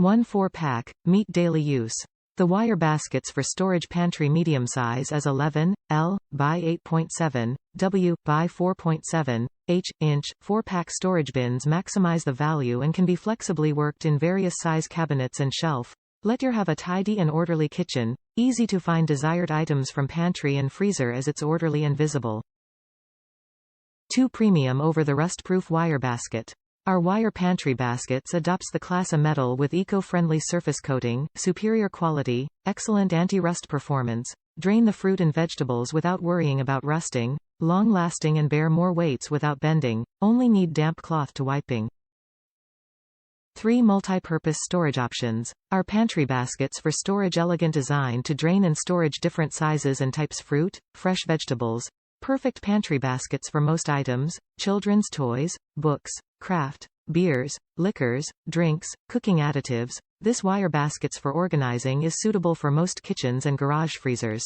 1 4-pack, meet daily use. The wire baskets for storage pantry medium size as 11 L by 8.7 W by 4.7 inch 4-pack storage bins maximize the value and can be flexibly worked in various size cabinets and shelf. Let your have a tidy and orderly kitchen, easy to find desired items from pantry and freezer as it's orderly and visible. 2 Premium over the rust-proof wire basket. Our wire pantry baskets adopts the class A metal with eco-friendly surface coating, superior quality, excellent anti-rust performance, drain the fruit and vegetables without worrying about rusting, long-lasting and bear more weights without bending, only need damp cloth to wiping. 3 Multi-purpose storage options. Our pantry baskets for storage elegant design to drain and storage different sizes and types fruit, fresh vegetables. Perfect pantry baskets for most items, children's toys, books, craft, beers, liquors, drinks, cooking additives. This wire baskets for organizing is suitable for most kitchens and garage freezers.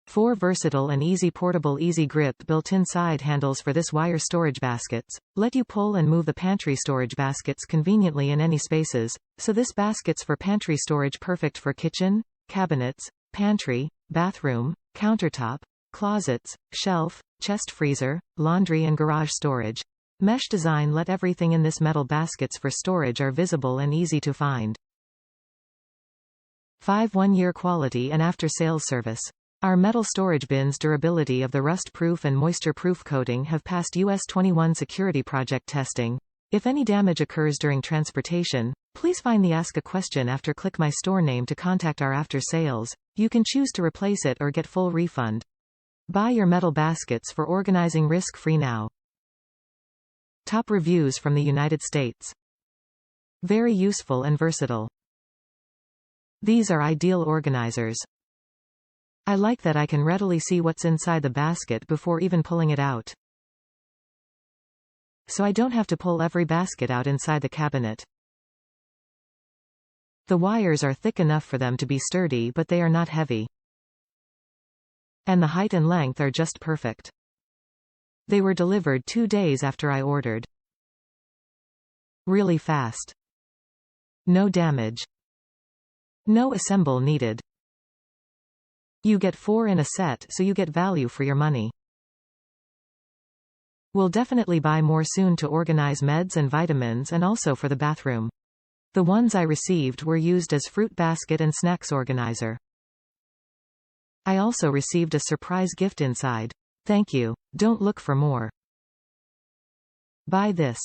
4 Versatile and easy portable easy grip built-in side handles for this wire storage baskets, let you pull and move the pantry storage baskets conveniently in any spaces, so this baskets for pantry storage perfect for kitchen, cabinets, pantry, bathroom, countertop, closets, shelf, chest freezer, laundry and garage storage. Mesh design let everything in this metal baskets for storage are visible and easy to find. 5 1-year quality and after-sales service. Our metal storage bins durability of the rust-proof and moisture-proof coating have passed US 21 security project testing. If any damage occurs during transportation, please find the Ask a Question after click my store name to contact our after sales. You can choose to replace it or get full refund. Buy your metal baskets for organizing risk-free now. Top reviews from the United States. Very useful and versatile. These are ideal organizers. I like that I can readily see what's inside the basket before even pulling it out. So I don't have to pull every basket out inside the cabinet. The wires are thick enough for them to be sturdy, but they are not heavy. And the height and length are just perfect. They were delivered 2 days after I ordered. Really fast. No damage. No assemble needed. You get 4 in a set, so you get value for your money. We'll definitely buy more soon to organize meds and vitamins and also for the bathroom. The ones I received were used as fruit basket and snacks organizer. I also received a surprise gift inside. Thank you. Don't look for more. Buy this.